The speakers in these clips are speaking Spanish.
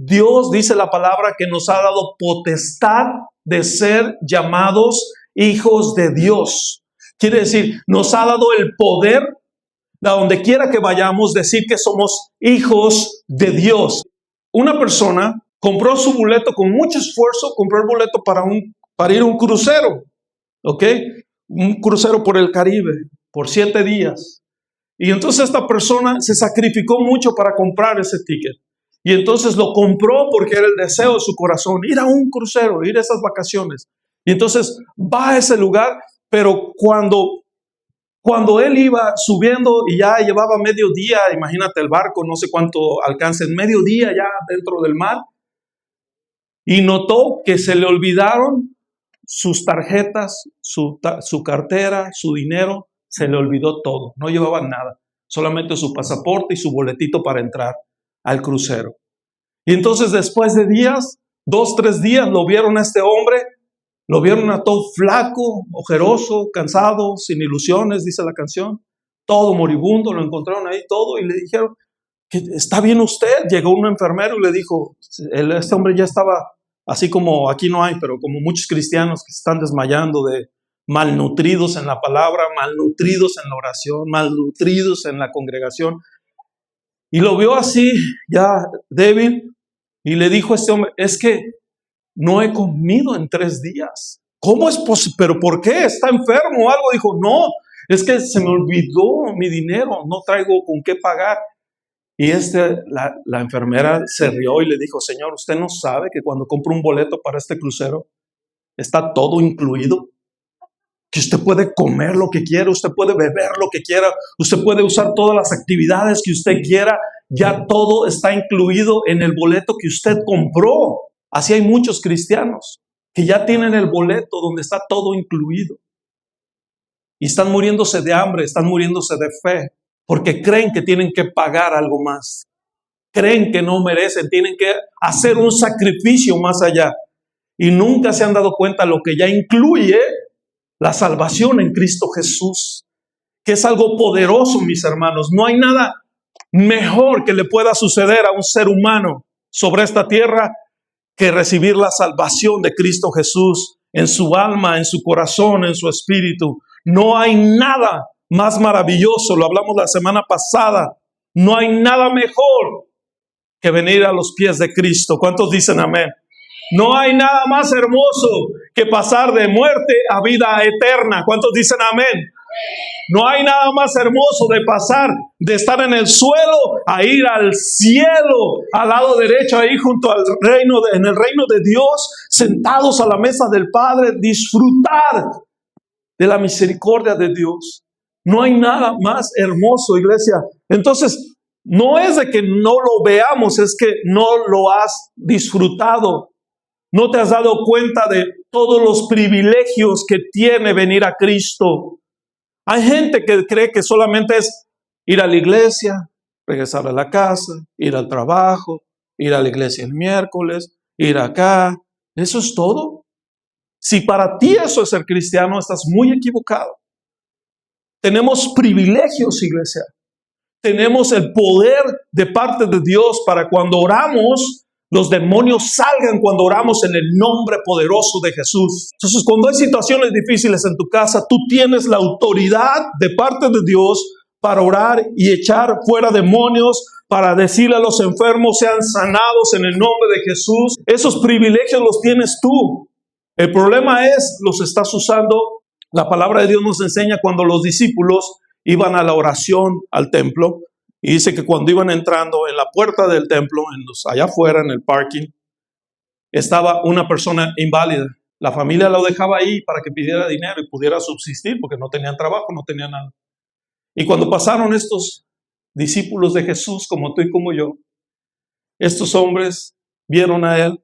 Dios dice la palabra que nos ha dado potestad de ser llamados hijos de Dios. Quiere decir, nos ha dado el poder de donde quiera que vayamos decir que somos hijos de Dios. Una persona compró su boleto con mucho esfuerzo, compró el boleto para ir a un crucero, ¿ok? Un crucero por el Caribe, por 7 días. Y entonces esta persona se sacrificó mucho para comprar ese ticket. Y entonces lo compró porque era el deseo de su corazón, ir a un crucero, ir a esas vacaciones. Y entonces va a ese lugar, pero cuando él iba subiendo y ya llevaba mediodía, imagínate el barco, no sé cuánto alcance, en mediodía ya dentro del mar, y notó que se le olvidaron sus tarjetas, su cartera, su dinero, se le olvidó todo, no llevaban nada, solamente su pasaporte y su boletito para entrar al crucero. Y entonces después de días, 2, 3 días, lo vieron a este hombre, lo vieron a todo flaco, ojeroso, cansado, sin ilusiones, dice la canción, todo moribundo, lo encontraron ahí todo y le dijeron, ¿está bien usted? Llegó un enfermero y le dijo, este hombre ya estaba, así como aquí no hay, pero como muchos cristianos que se están desmayando de malnutridos en la palabra, malnutridos en la oración, malnutridos en la congregación. Y lo vio así, ya débil, y le dijo a este hombre, es que no he comido en 3 días. ¿Cómo es posible? ¿Pero por qué? ¿Está enfermo o algo? Dijo, no, es que se me olvidó mi dinero, no traigo con qué pagar. Y la enfermera se rió y le dijo, señor, ¿usted no sabe que cuando compra un boleto para este crucero está todo incluido? Que usted puede comer lo que quiera, usted puede beber lo que quiera, usted puede usar todas las actividades que usted quiera, ya todo está incluido en el boleto que usted compró. Así hay muchos cristianos que ya tienen el boleto donde está todo incluido. Y están muriéndose de hambre, están muriéndose de fe, porque creen que tienen que pagar algo más. Creen que no merecen, tienen que hacer un sacrificio más allá. Y nunca se han dado cuenta lo que ya incluye la salvación en Cristo Jesús, que es algo poderoso, mis hermanos. No hay nada mejor que le pueda suceder a un ser humano sobre esta tierra que recibir la salvación de Cristo Jesús en su alma, en su corazón, en su espíritu. No hay nada más maravilloso, lo hablamos la semana pasada, no hay nada mejor que venir a los pies de Cristo. ¿Cuántos dicen amén? No hay nada más hermoso que pasar de muerte a vida eterna. ¿Cuántos dicen amén? No hay nada más hermoso de pasar de estar en el suelo a ir al cielo, al lado derecho, ahí junto al reino, en el reino de Dios, sentados a la mesa del Padre, disfrutar de la misericordia de Dios. No hay nada más hermoso, iglesia. Entonces, no es de que no lo veamos, es que no lo has disfrutado. No te has dado cuenta de todos los privilegios que tiene venir a Cristo. Hay gente que cree que solamente es ir a la iglesia, regresar a la casa, ir al trabajo, ir a la iglesia el miércoles, ir acá. ¿Eso es todo? Si para ti eso es ser cristiano, estás muy equivocado. Tenemos privilegios, iglesia. Tenemos el poder de parte de Dios para cuando oramos, los demonios salgan cuando oramos en el nombre poderoso de Jesús. Entonces, cuando hay situaciones difíciles en tu casa, tú tienes la autoridad de parte de Dios para orar y echar fuera demonios, para decirle a los enfermos sean sanados en el nombre de Jesús. Esos privilegios los tienes tú. El problema es, los estás usando. La palabra de Dios nos enseña cuando los discípulos iban a la oración al templo. Y dice que cuando iban entrando en la puerta del templo, allá afuera en el parking, estaba una persona inválida. La familia lo dejaba ahí para que pidiera dinero y pudiera subsistir porque no tenían trabajo, no tenían nada. Y cuando pasaron estos discípulos de Jesús, como tú y como yo, estos hombres vieron a él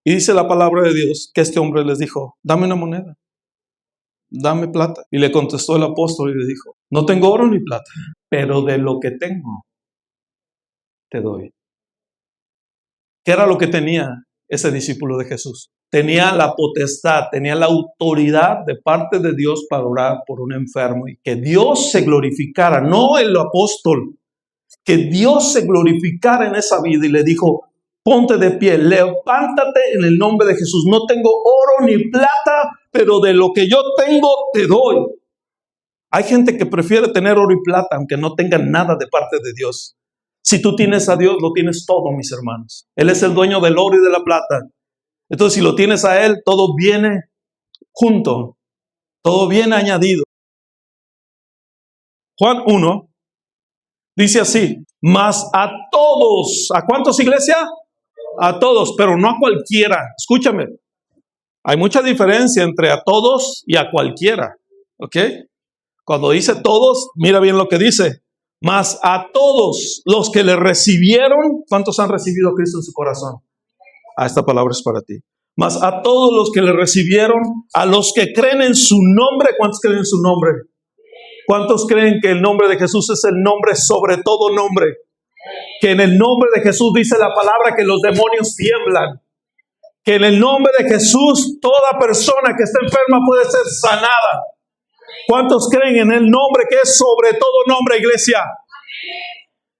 y dice la palabra de Dios que este hombre les dijo, dame una moneda, dame plata. Y le contestó el apóstol y le dijo, no tengo oro ni plata, pero de lo que tengo, te doy. ¿Qué era lo que tenía ese discípulo de Jesús? Tenía la potestad, tenía la autoridad de parte de Dios para orar por un enfermo y que Dios se glorificara, no el apóstol, que Dios se glorificara en esa vida y le dijo, ponte de pie, levántate en el nombre de Jesús. No tengo oro ni plata, pero de lo que yo tengo te doy. Hay gente que prefiere tener oro y plata, aunque no tengan nada de parte de Dios. Si tú tienes a Dios, lo tienes todo, mis hermanos. Él es el dueño del oro y de la plata. Entonces, si lo tienes a Él, todo viene junto, todo viene añadido. Juan 1 dice así: mas a todos, ¿a cuántos, iglesia? A todos, pero no a cualquiera. Escúchame, hay mucha diferencia entre a todos y a cualquiera, ¿ok? Cuando dice todos, mira bien lo que dice. Mas a todos los que le recibieron, ¿cuántos han recibido a Cristo en su corazón? Esta palabra es para ti. Mas a todos los que le recibieron, a los que creen en su nombre, ¿cuántos creen en su nombre? ¿Cuántos creen que el nombre de Jesús es el nombre sobre todo nombre? Que en el nombre de Jesús dice la palabra que los demonios tiemblan. Que en el nombre de Jesús toda persona que está enferma puede ser sanada. ¿Cuántos creen en el nombre que es sobre todo nombre, iglesia?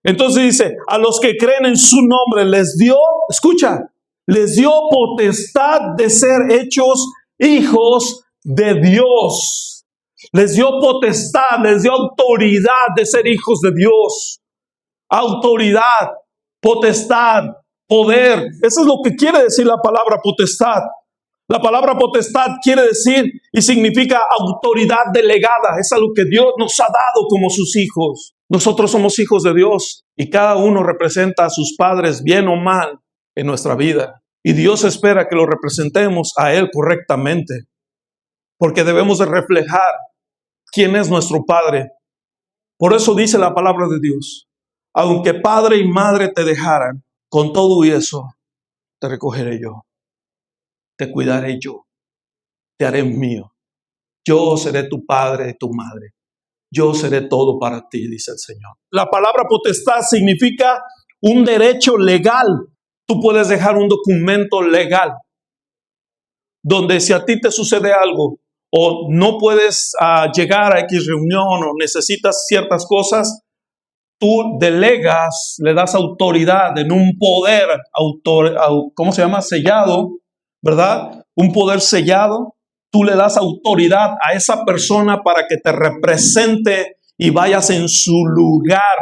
Entonces dice, a los que creen en su nombre les dio, escucha, les dio potestad de ser hechos hijos de Dios. Les dio potestad, les dio autoridad de ser hijos de Dios. Autoridad, potestad, poder. Eso es lo que quiere decir la palabra potestad. La palabra potestad quiere decir y significa autoridad delegada. Es algo que Dios nos ha dado como sus hijos. Nosotros somos hijos de Dios y cada uno representa a sus padres bien o mal en nuestra vida. Y Dios espera que lo representemos a Él correctamente, porque debemos de reflejar quién es nuestro Padre. Por eso dice la palabra de Dios: aunque padre y madre te dejaran, con todo y eso te recogeré yo. Te cuidaré yo, te haré mío. Yo seré tu padre y tu madre. Yo seré todo para ti, dice el Señor. La palabra potestad significa un derecho legal. Tú puedes dejar un documento legal donde si a ti te sucede algo o no puedes llegar a X reunión o necesitas ciertas cosas, tú delegas, le das autoridad en un poder, ¿cómo se llama? Sellado, ¿verdad? Un poder sellado. Tú le das autoridad a esa persona para que te represente y vayas en su lugar,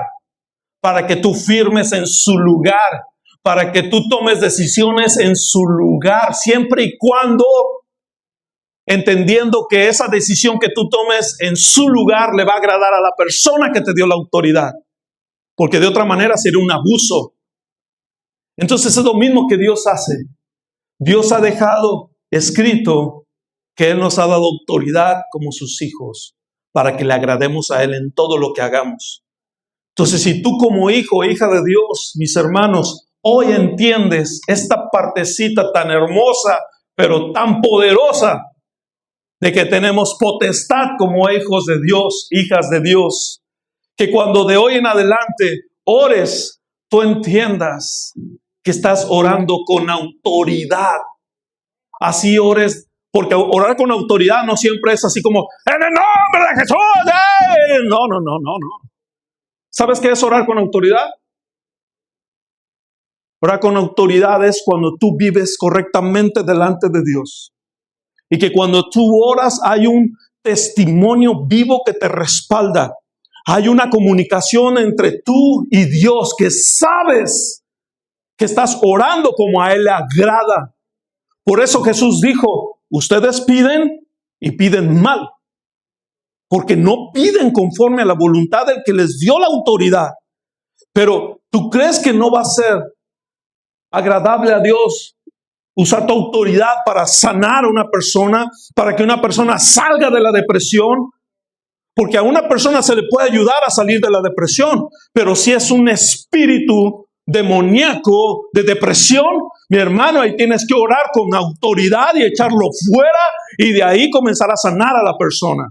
para que tú firmes en su lugar, para que tú tomes decisiones en su lugar, siempre y cuando entendiendo que esa decisión que tú tomes en su lugar le va a agradar a la persona que te dio la autoridad, porque de otra manera sería un abuso. Entonces es lo mismo que Dios hace. Dios ha dejado escrito que Él nos ha dado autoridad como sus hijos para que le agrademos a Él en todo lo que hagamos. Entonces, si tú como hijo o hija de Dios, mis hermanos, hoy entiendes esta partecita tan hermosa, pero tan poderosa, de que tenemos potestad como hijos de Dios, hijas de Dios, que cuando de hoy en adelante ores, tú entiendas que estás orando con autoridad. Así ores. Porque orar con autoridad no siempre es así como, ¡en el nombre de Jesús! ¡Eh! No. ¿Sabes qué es orar con autoridad? Orar con autoridad es cuando tú vives correctamente delante de Dios. Y que cuando tú oras hay un testimonio vivo que te respalda. Hay una comunicación entre tú y Dios, que sabes que estás orando como a Él le agrada. Por eso Jesús dijo, ustedes piden y piden mal, porque no piden conforme a la voluntad del que les dio la autoridad. Pero ¿tú crees que no va a ser agradable a Dios usar tu autoridad para sanar a una persona, para que una persona salga de la depresión? Porque a una persona se le puede ayudar a salir de la depresión, pero si es un espíritu demoníaco de depresión, mi hermano, ahí tienes que orar con autoridad y echarlo fuera y de ahí comenzar a sanar a la persona.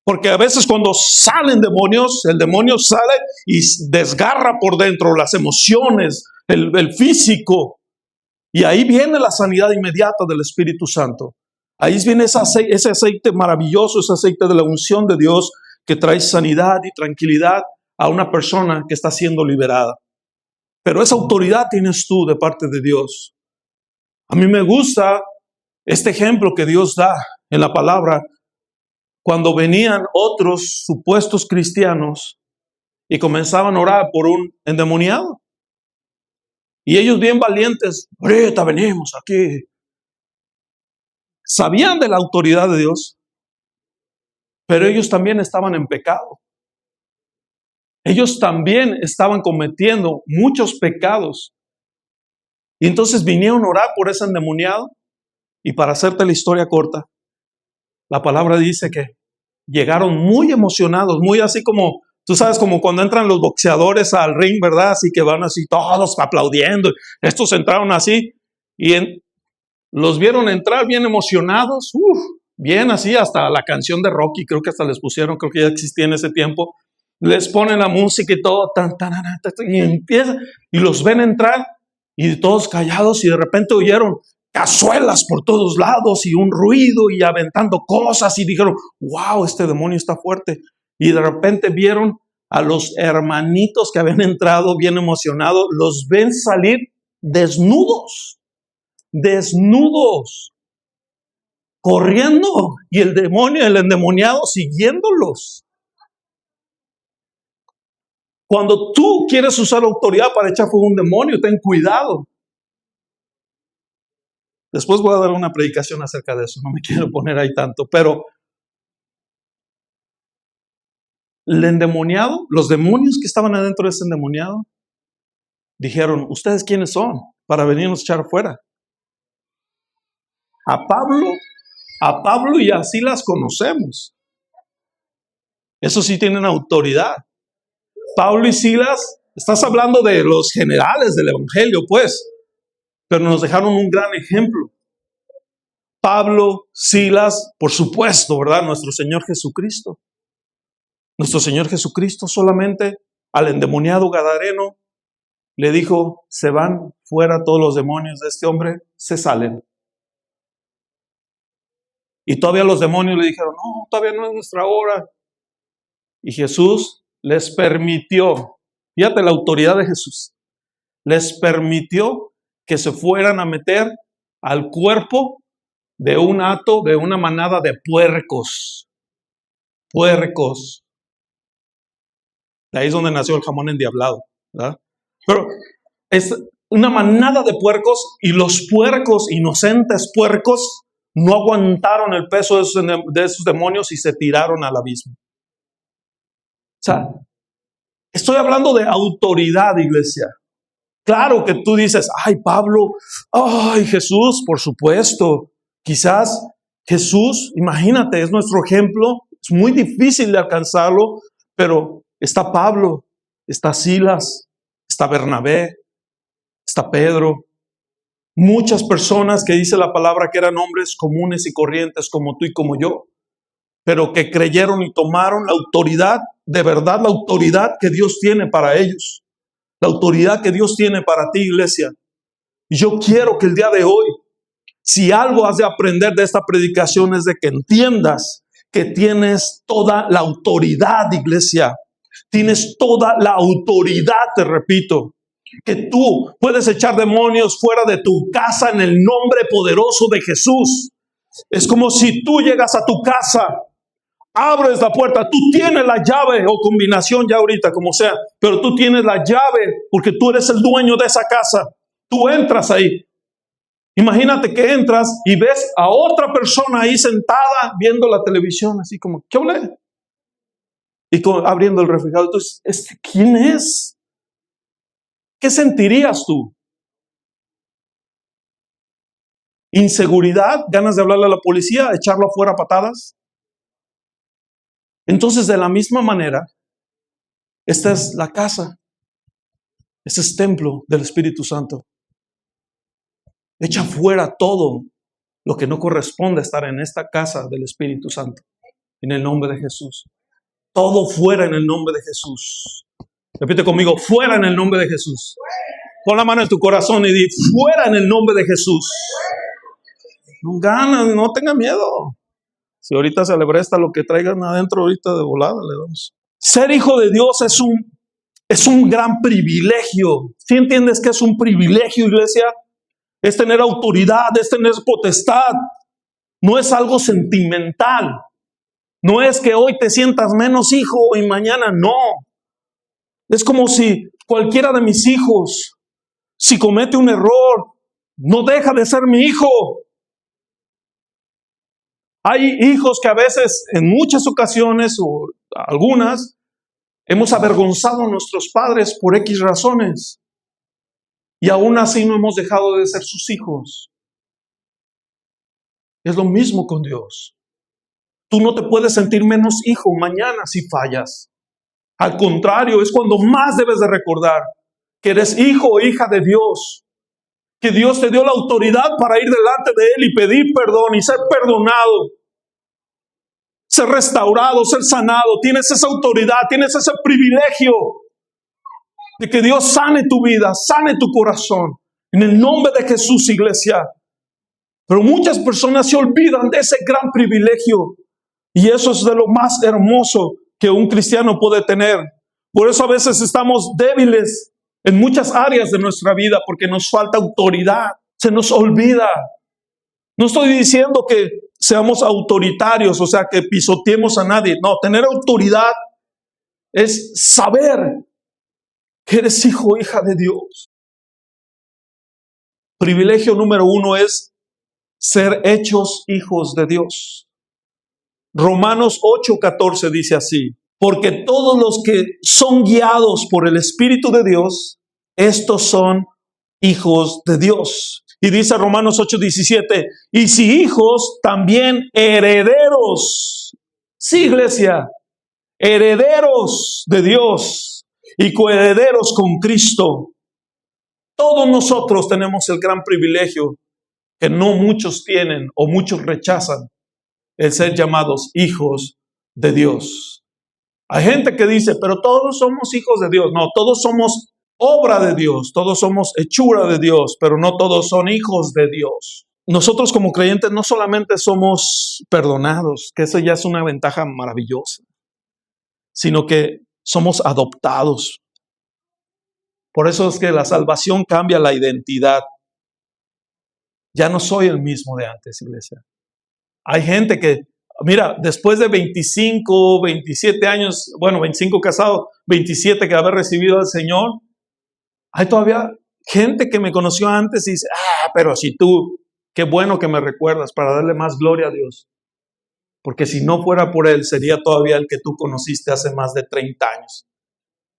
Porque a veces cuando salen demonios, el demonio sale y desgarra por dentro las emociones, el físico, y ahí viene la sanidad inmediata del Espíritu Santo. Ahí viene ese aceite maravilloso, ese aceite de la unción de Dios que trae sanidad y tranquilidad a una persona que está siendo liberada. Pero esa autoridad tienes tú de parte de Dios. A mí me gusta este ejemplo que Dios da en la palabra cuando venían otros supuestos cristianos y comenzaban a orar por un endemoniado. Y ellos bien valientes, ahorita venimos aquí. Sabían de la autoridad de Dios, pero ellos también estaban en pecado. Ellos también estaban cometiendo muchos pecados. Y entonces vinieron a orar por ese endemoniado. Y para hacerte la historia corta, la palabra dice que llegaron muy emocionados, muy así como, tú sabes, como cuando entran los boxeadores al ring, ¿verdad? Así que van así todos aplaudiendo. Estos entraron así y los vieron entrar bien emocionados, bien así, hasta la canción de Rocky, creo que hasta les pusieron, creo que ya existía en ese tiempo. Les ponen la música y todo, y empieza, y los ven entrar y todos callados y de repente oyeron cazuelas por todos lados y un ruido y aventando cosas y dijeron, wow, este demonio está fuerte. Y de repente vieron a los hermanitos que habían entrado bien emocionados, los ven salir desnudos, corriendo y el demonio, el endemoniado siguiéndolos. Cuando tú quieres usar autoridad para echar fuego a un demonio, ten cuidado. Después voy a dar una predicación acerca de eso, no me quiero poner ahí tanto, pero el endemoniado, los demonios que estaban adentro de ese endemoniado, dijeron, ¿ustedes quiénes son para venirnos a echar fuera? A Pablo y a Silas conocemos. Eso sí tienen autoridad. Pablo y Silas, estás hablando de los generales del evangelio, pues, pero nos dejaron un gran ejemplo. Pablo, Silas, por supuesto, ¿verdad? Nuestro Señor Jesucristo. Nuestro Señor Jesucristo solamente al endemoniado gadareno le dijo, se van fuera todos los demonios de este hombre, se salen. Y todavía los demonios le dijeron, no, todavía no es nuestra hora. Y Jesús les permitió, fíjate la autoridad de Jesús, les permitió que se fueran a meter al cuerpo de un hato, de una manada de puercos. Puercos. De ahí es donde nació el jamón endiablado, ¿verdad? Pero es una manada de puercos y los puercos, inocentes puercos, no aguantaron el peso de esos demonios y se tiraron al abismo. O sea, estoy hablando de autoridad, iglesia. Claro que tú dices, ay, Pablo, ay, Jesús, por supuesto. Quizás Jesús, imagínate, es nuestro ejemplo. Es muy difícil de alcanzarlo, pero está Pablo, está Silas, está Bernabé, está Pedro. Muchas personas que dice la palabra que eran hombres comunes y corrientes como tú y como yo, pero que creyeron y tomaron la autoridad, de verdad la autoridad que Dios tiene para ellos. La autoridad que Dios tiene para ti, iglesia. Y yo quiero que el día de hoy, si algo has de aprender de esta predicación es de que entiendas que tienes toda la autoridad, iglesia. Tienes toda la autoridad, te repito. Que tú puedes echar demonios fuera de tu casa en el nombre poderoso de Jesús. Es como si tú llegas a tu casa, abres la puerta, tú tienes la llave o combinación ya ahorita, como sea, pero tú tienes la llave porque tú eres el dueño de esa casa. Tú entras ahí. Imagínate que entras y ves a otra persona ahí sentada viendo la televisión, así como, ¿qué hablé? Y abriendo el refrigerador. Entonces, ¿quién es? ¿Qué sentirías tú? ¿Inseguridad? ¿Ganas de hablarle a la policía? ¿Echarlo afuera a patadas? Entonces, de la misma manera, esta es la casa. Este es templo del Espíritu Santo. Echa fuera todo lo que no corresponde estar en esta casa del Espíritu Santo. En el nombre de Jesús. Todo fuera en el nombre de Jesús. Repite conmigo, fuera en el nombre de Jesús. Pon la mano en tu corazón y di, fuera en el nombre de Jesús. No ganas, no tenga miedo. Si ahorita se alebresta lo que traigan adentro ahorita de volada, le damos. Ser hijo de Dios Es un gran privilegio. ¿Sí entiendes que es un privilegio, iglesia? Es tener autoridad, es tener potestad. No es algo sentimental. No es que hoy te sientas menos hijo y mañana no. Es como si cualquiera de mis hijos, si comete un error, no deja de ser mi hijo. Hay hijos que a veces, en muchas ocasiones o algunas, hemos avergonzado a nuestros padres por X razones. Y aún así no hemos dejado de ser sus hijos. Es lo mismo con Dios. Tú no te puedes sentir menos hijo mañana si fallas. Al contrario, es cuando más debes de recordar que eres hijo o hija de Dios. Que Dios te dio la autoridad para ir delante de Él y pedir perdón y ser perdonado. Ser restaurado, ser sanado. Tienes esa autoridad, tienes ese privilegio de que Dios sane tu vida, sane tu corazón. En el nombre de Jesús, iglesia. Pero muchas personas se olvidan de ese gran privilegio. Y eso es de lo más hermoso que un cristiano puede tener. Por eso a veces estamos débiles en muchas áreas de nuestra vida porque nos falta autoridad. Se nos olvida. No estoy diciendo que seamos autoritarios, o sea, que pisoteemos a nadie. No, tener autoridad es saber que eres hijo o hija de Dios. Privilegio número 1 es ser hechos hijos de Dios. Romanos 8:14 dice así: porque todos los que son guiados por el Espíritu de Dios, estos son hijos de Dios. Y dice Romanos 8:17, y si hijos, también herederos. Sí, iglesia, herederos de Dios y coherederos con Cristo. Todos nosotros tenemos el gran privilegio que no muchos tienen o muchos rechazan, el ser llamados hijos de Dios. Hay gente que dice, pero todos somos hijos de Dios. No, todos somos obra de Dios, todos somos hechura de Dios, pero no todos son hijos de Dios. Nosotros como creyentes no solamente somos perdonados, que eso ya es una ventaja maravillosa, sino que somos adoptados. Por eso es que la salvación cambia la identidad. Ya no soy el mismo de antes, iglesia. Hay gente que, mira, después de 25, 27 años, bueno, 25 casado, 27 que haber recibido al Señor, hay todavía gente que me conoció antes y dice, pero si tú, qué bueno que me recuerdas para darle más gloria a Dios. Porque si no fuera por Él, sería todavía el que tú conociste hace más de 30 años.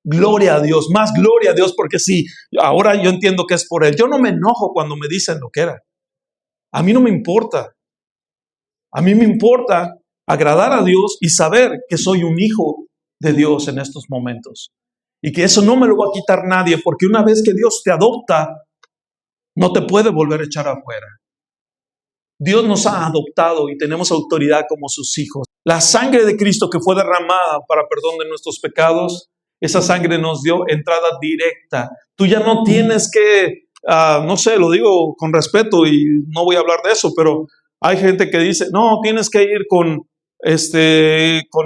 Gloria a Dios, más gloria a Dios, porque sí, ahora yo entiendo que es por Él. Yo no me enojo cuando me dicen lo que era. A mí no me importa. A mí me importa agradar a Dios y saber que soy un hijo de Dios en estos momentos. Y que eso no me lo va a quitar nadie, porque una vez que Dios te adopta, no te puede volver a echar afuera. Dios nos ha adoptado y tenemos autoridad como sus hijos. La sangre de Cristo que fue derramada para perdón de nuestros pecados, esa sangre nos dio entrada directa. Tú ya no tienes que, no sé, lo digo con respeto y no voy a hablar de eso, pero hay gente que dice, no, tienes que ir con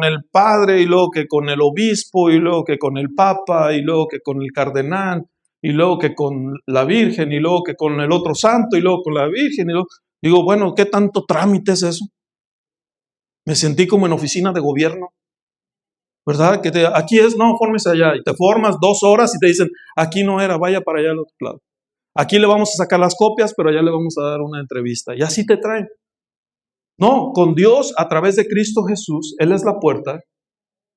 el padre y luego que con el obispo y luego que con el papa y luego que con el cardenal y luego que con la virgen y luego que con el otro santo y luego con la virgen. Y luego, digo, bueno, ¿qué tanto trámite es eso? Me sentí como en oficina de gobierno, ¿verdad? Que aquí es, no, fórmese allá. Y te formas 2 horas y te dicen, aquí no era, vaya para allá al otro lado. Aquí le vamos a sacar las copias, pero allá le vamos a dar una entrevista. Y así te traen. No, con Dios, a través de Cristo Jesús, Él es la puerta.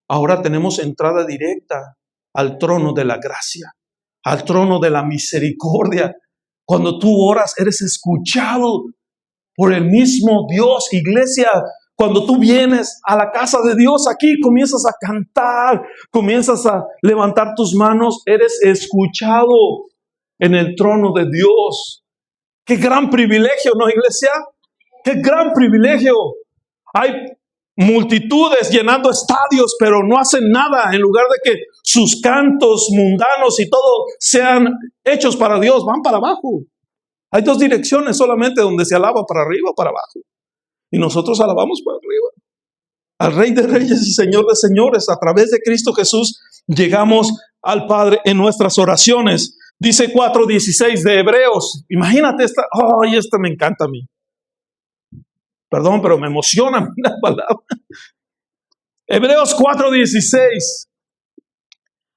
Ahora tenemos entrada directa al trono de la gracia, al trono de la misericordia. Cuando tú oras, eres escuchado por el mismo Dios. Iglesia, cuando tú vienes a la casa de Dios, aquí comienzas a cantar, comienzas a levantar tus manos, eres escuchado en el trono de Dios. ¡Qué gran privilegio!, ¿no, iglesia? ¡Qué gran privilegio! Hay multitudes llenando estadios, pero no hacen nada. En lugar de que sus cantos mundanos y todo sean hechos para Dios, van para abajo. Hay 2 direcciones solamente donde se alaba, para arriba o para abajo. Y nosotros alabamos para arriba. Al Rey de Reyes y Señor de Señores, a través de Cristo Jesús, llegamos al Padre en nuestras oraciones. Dice 4:16 de Hebreos. Imagínate esta. ¡Ay, esta me encanta a mí! Perdón, pero me emociona la palabra. Hebreos 4:16.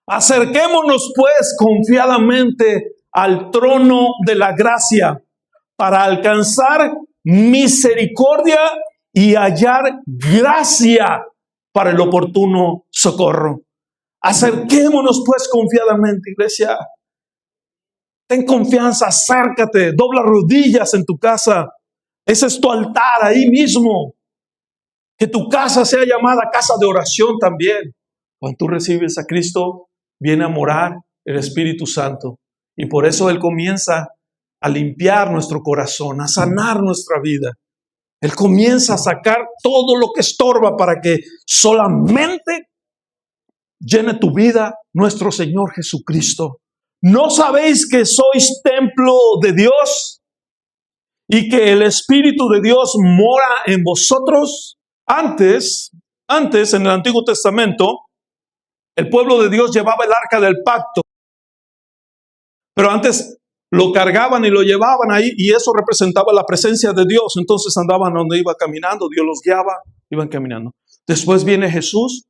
Acerquémonos pues confiadamente al trono de la gracia para alcanzar misericordia y hallar gracia para el oportuno socorro. Acerquémonos pues confiadamente, iglesia. Ten confianza, acércate, dobla rodillas en tu casa. Ese es tu altar ahí mismo. Que tu casa sea llamada casa de oración también. Cuando tú recibes a Cristo, viene a morar el Espíritu Santo. Y por eso Él comienza a limpiar nuestro corazón, a sanar nuestra vida. Él comienza a sacar todo lo que estorba para que solamente llene tu vida nuestro Señor Jesucristo. ¿No sabéis que sois templo de Dios y que el Espíritu de Dios mora en vosotros? Antes, en el Antiguo Testamento, el pueblo de Dios llevaba el arca del pacto. Pero antes lo cargaban y lo llevaban ahí y eso representaba la presencia de Dios. Entonces andaban donde iba caminando, Dios los guiaba, iban caminando. Después viene Jesús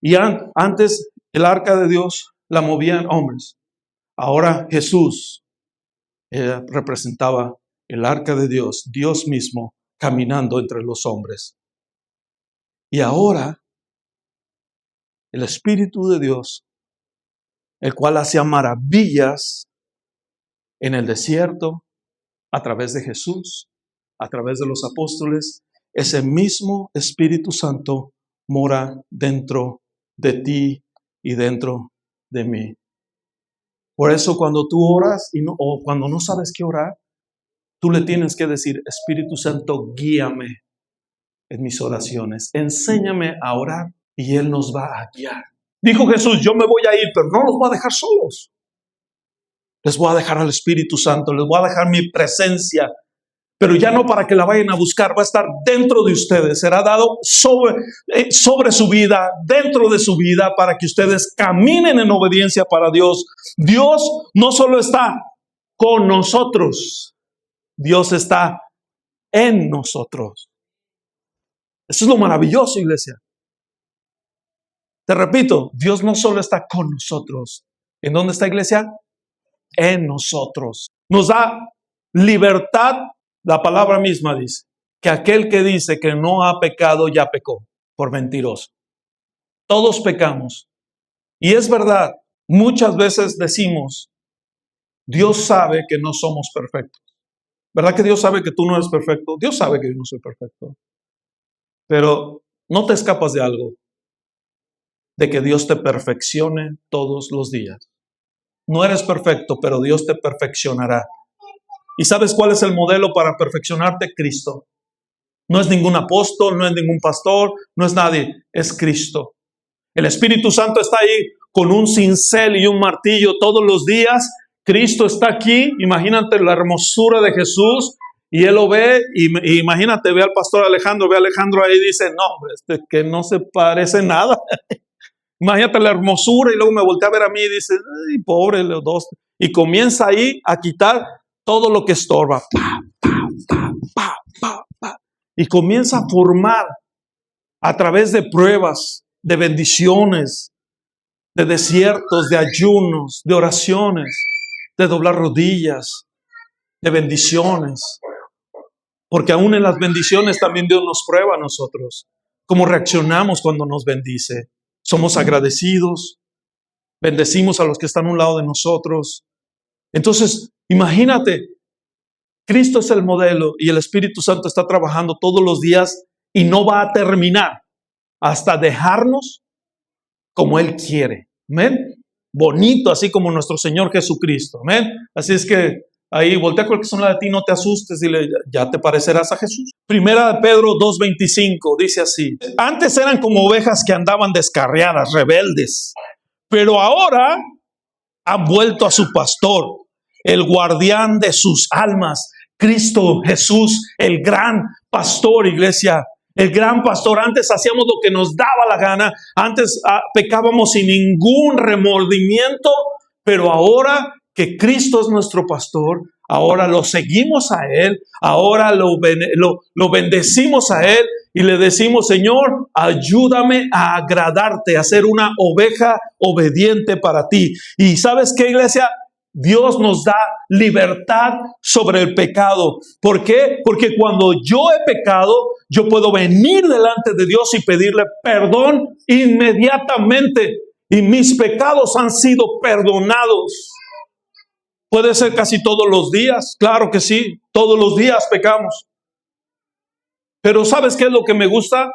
y antes el arca de Dios la movían hombres. Ahora Jesús representaba el arca de Dios, Dios mismo caminando entre los hombres. Y ahora el Espíritu de Dios, el cual hacía maravillas en el desierto, a través de Jesús, a través de los apóstoles, ese mismo Espíritu Santo mora dentro de ti y dentro de mí. Por eso cuando tú oras o cuando no sabes qué orar, tú le tienes que decir, Espíritu Santo, guíame en mis oraciones, enséñame a orar y Él nos va a guiar. Dijo Jesús, yo me voy a ir, pero no los voy a dejar solos. Les voy a dejar al Espíritu Santo, les voy a dejar mi presencia, pero ya no para que la vayan a buscar, va a estar dentro de ustedes, será dado sobre su vida, dentro de su vida, para que ustedes caminen en obediencia para Dios. Dios no solo está con nosotros, Dios está en nosotros. Eso es lo maravilloso, iglesia. Te repito, Dios no solo está con nosotros. ¿En dónde está, iglesia? En nosotros. Nos da libertad. La palabra misma dice que aquel que dice que no ha pecado ya pecó por mentiroso. Todos pecamos. Y es verdad, muchas veces decimos, Dios sabe que no somos perfectos. ¿Verdad que Dios sabe que tú no eres perfecto? Dios sabe que yo no soy perfecto. Pero no te escapas de algo, de que Dios te perfeccione todos los días. No eres perfecto, pero Dios te perfeccionará. ¿Y sabes cuál es el modelo para perfeccionarte? Cristo. No es ningún apóstol, no es ningún pastor, no es nadie, es Cristo. El Espíritu Santo está ahí con un cincel y un martillo todos los días. Cristo está aquí, imagínate la hermosura de Jesús y Él lo ve y imagínate, ve al pastor Alejandro, ve a Alejandro ahí y dice, no hombre, que no se parece nada. Imagínate la hermosura y luego me voltea a ver a mí y dice, ay, pobre los dos. Y comienza ahí a quitar todo lo que estorba. Y comienza a formar a través de pruebas, de bendiciones, de desiertos, de ayunos, de oraciones, de doblar rodillas, de bendiciones. Porque aún en las bendiciones también Dios nos prueba a nosotros. ¿Cómo reaccionamos cuando nos bendice? Somos agradecidos, bendecimos a los que están a un lado de nosotros. Entonces, imagínate, Cristo es el modelo y el Espíritu Santo está trabajando todos los días y no va a terminar hasta dejarnos como Él quiere. ¿Amén? Bonito, así como nuestro Señor Jesucristo. ¿Amén? Así es que ahí voltea con el que son de ti, no te asustes, dile, ya te parecerás a Jesús. Primera de Pedro 2:25 dice así: antes eran como ovejas que andaban descarriadas, rebeldes, pero ahora han vuelto a su pastor, el guardián de sus almas, Cristo Jesús, el gran pastor, iglesia. El gran pastor, antes hacíamos lo que nos daba la gana, antes pecábamos sin ningún remordimiento, pero ahora que Cristo es nuestro pastor, ahora lo seguimos a Él, ahora lo bendecimos a Él y le decimos, Señor, ayúdame a agradarte, a ser una oveja obediente para ti. Y ¿sabes qué, iglesia? Dios nos da libertad sobre el pecado. ¿Por qué? Porque cuando yo he pecado, yo puedo venir delante de Dios y pedirle perdón inmediatamente. Y mis pecados han sido perdonados. Puede ser casi todos los días, claro que sí, todos los días pecamos. Pero ¿sabes qué es lo que me gusta?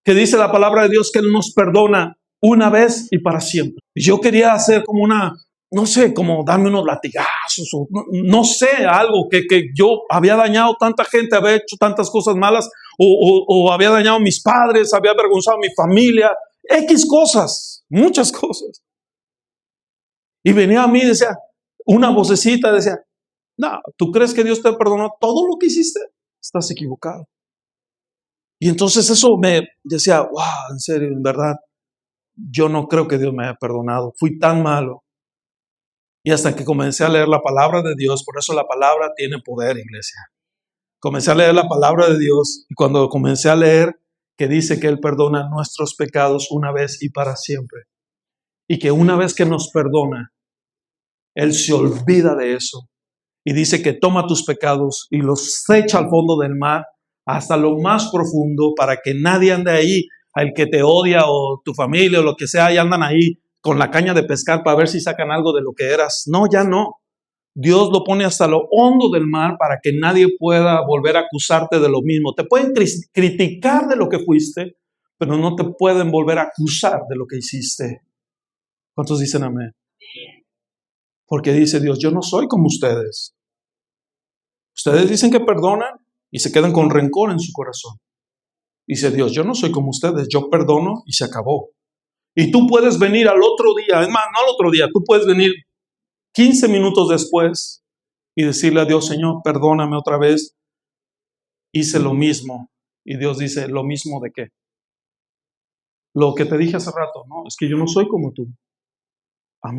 Que dice la palabra de Dios que Él nos perdona una vez y para siempre. Y yo quería hacer como no sé, como darme unos latigazos, o no sé, algo que yo había dañado tanta gente, había hecho tantas cosas malas, o había dañado a mis padres, había avergonzado a mi familia, X cosas, muchas cosas. Y venía a mí y decía, una vocecita decía, no, ¿tú crees que Dios te perdonó todo lo que hiciste? Estás equivocado. Y entonces eso me decía, wow, en serio, en verdad, yo no creo que Dios me haya perdonado, fui tan malo. Y hasta que comencé a leer la palabra de Dios, por eso la palabra tiene poder, iglesia. Comencé a leer la palabra de Dios y cuando comencé a leer que dice que Él perdona nuestros pecados una vez y para siempre. Y que una vez que nos perdona, Él se olvida de eso. Y dice que toma tus pecados y los echa al fondo del mar hasta lo más profundo para que nadie ande ahí, al que te odia o tu familia o lo que sea, y andan ahí con la caña de pescar para ver si sacan algo de lo que eras. No, ya no. Dios lo pone hasta lo hondo del mar para que nadie pueda volver a acusarte de lo mismo. Te pueden criticar de lo que fuiste, pero no te pueden volver a acusar de lo que hiciste. ¿Cuántos dicen amén? Porque dice Dios, yo no soy como ustedes. Ustedes dicen que perdonan y se quedan con rencor en su corazón. Dice Dios, yo no soy como ustedes, yo perdono y se acabó. Y tú puedes venir al otro día, es más, no al otro día, tú puedes venir 15 minutos después y decirle a Dios, Señor, perdóname otra vez, hice lo mismo. Y Dios dice, ¿lo mismo de qué? Lo que te dije hace rato, no, es que yo no soy como tú. A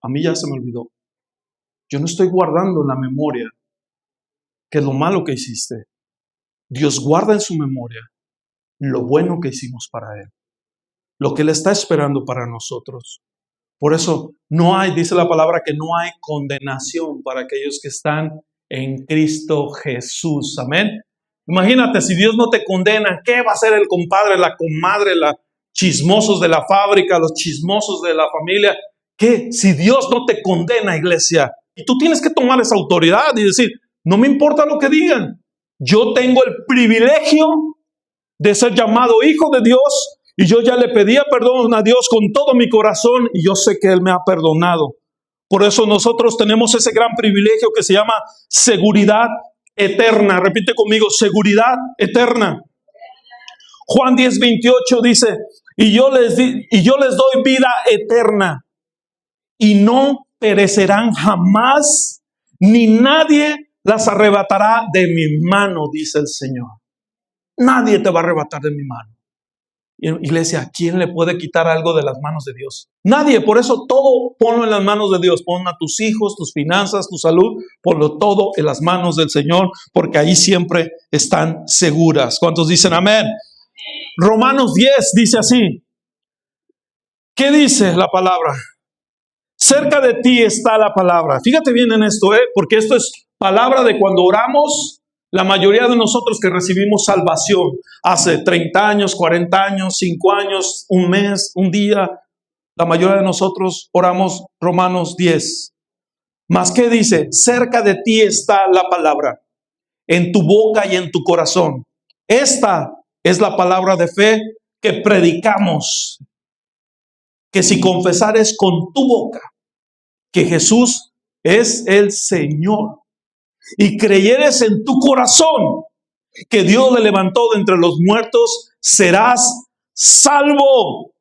mí ya se me olvidó. Yo no estoy guardando en la memoria que es lo malo que hiciste. Dios guarda en su memoria lo bueno que hicimos para Él, lo que Él está esperando para nosotros. Por eso no hay, dice la palabra, que no hay condenación para aquellos que están en Cristo Jesús. Amén. Imagínate, si Dios no te condena, ¿qué va a hacer el compadre, la comadre, los chismosos de la fábrica, los chismosos de la familia? ¿Qué? Si Dios no te condena, iglesia, y tú tienes que tomar esa autoridad y decir, no me importa lo que digan, yo tengo el privilegio de ser llamado hijo de Dios y yo ya le pedía perdón a Dios con todo mi corazón y yo sé que Él me ha perdonado. Por eso nosotros tenemos ese gran privilegio que se llama seguridad eterna. Repite conmigo, seguridad eterna. Juan 10:28 dice, y yo les doy vida eterna y no perecerán jamás, ni nadie las arrebatará de mi mano, dice el Señor. Nadie te va a arrebatar de mi mano. Iglesia, ¿quién le puede quitar algo de las manos de Dios? Nadie. Por eso todo ponlo en las manos de Dios. Pon a tus hijos, tus finanzas, tu salud, ponlo todo en las manos del Señor, porque ahí siempre están seguras. ¿Cuántos dicen amén? Romanos 10 dice así. ¿Qué dice la palabra? Cerca de ti está la palabra. Fíjate bien en esto, porque esto es palabra de cuando oramos. La mayoría de nosotros que recibimos salvación hace 30 años, 40 años, 5 años, un mes, un día, la mayoría de nosotros oramos Romanos 10. ¿Mas qué dice? Cerca de ti está la palabra, en tu boca y en tu corazón. Esta es la palabra de fe que predicamos, que si confesares con tu boca que Jesús es el Señor, y creyeres en tu corazón que Dios le levantó de entre los muertos, serás salvo.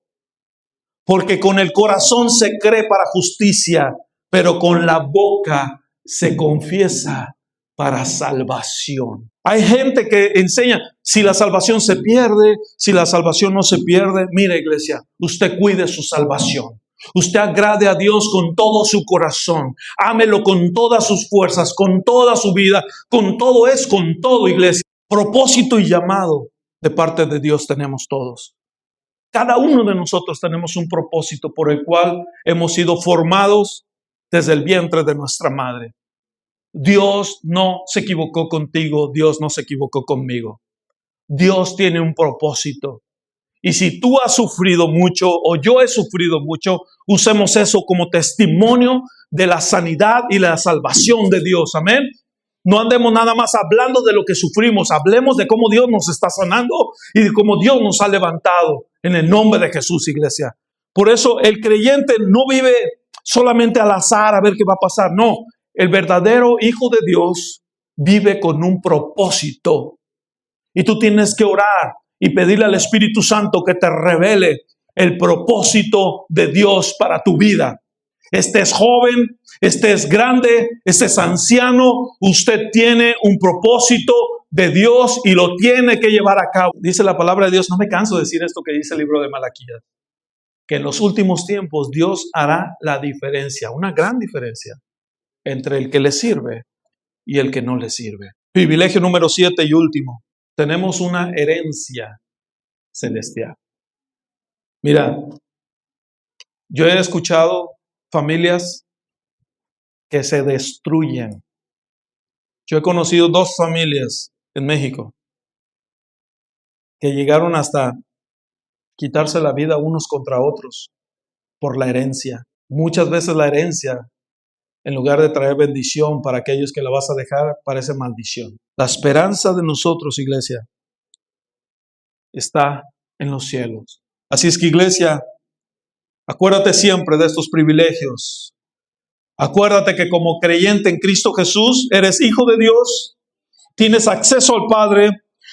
Porque con el corazón se cree para justicia, pero con la boca se confiesa para salvación. Hay gente que enseña, si la salvación se pierde, si la salvación no se pierde. Mira, iglesia, usted cuide su salvación. Usted agrade a Dios con todo su corazón. Ámelo con todas sus fuerzas, con toda su vida. Con todo es con todo, iglesia. Propósito y llamado de parte de Dios tenemos todos. Cada uno de nosotros tenemos un propósito por el cual hemos sido formados desde el vientre de nuestra madre. Dios no se equivocó contigo, Dios no se equivocó conmigo. Dios tiene un propósito. Y si tú has sufrido mucho o yo he sufrido mucho, usemos eso como testimonio de la sanidad y la salvación de Dios. Amén. No andemos nada más hablando de lo que sufrimos. Hablemos de cómo Dios nos está sanando y de cómo Dios nos ha levantado en el nombre de Jesús, iglesia. Por eso el creyente no vive solamente al azar a ver qué va a pasar. No, el verdadero hijo de Dios vive con un propósito. Y tú tienes que orar y pedirle al Espíritu Santo que te revele el propósito de Dios para tu vida. Estés joven, estés grande, estés anciano, usted tiene un propósito de Dios y lo tiene que llevar a cabo. Dice la palabra de Dios, no me canso de decir esto que dice el libro de Malaquías, que en los últimos tiempos Dios hará la diferencia, una gran diferencia entre el que le sirve y el que no le sirve. Privilegio número 7 y último. Tenemos una herencia celestial. Mira, yo he escuchado familias que se destruyen. Yo he conocido 2 familias en México que llegaron hasta quitarse la vida unos contra otros por la herencia. Muchas veces la herencia, en lugar de traer bendición para aquellos que la vas a dejar, parece maldición. La esperanza de nosotros, iglesia, está en los cielos. Así es que, iglesia, acuérdate siempre de estos privilegios. Acuérdate que como creyente en Cristo Jesús, eres hijo de Dios, tienes acceso al Padre,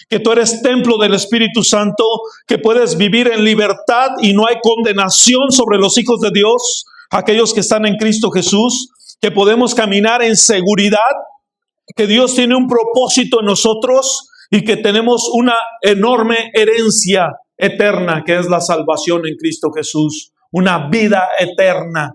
que tú eres templo del Espíritu Santo, que puedes vivir en libertad y no hay condenación sobre los hijos de Dios, aquellos que están en Cristo Jesús, que podemos caminar en seguridad, que Dios tiene un propósito en nosotros y que tenemos una enorme herencia eterna, que es la salvación en Cristo Jesús, una vida eterna.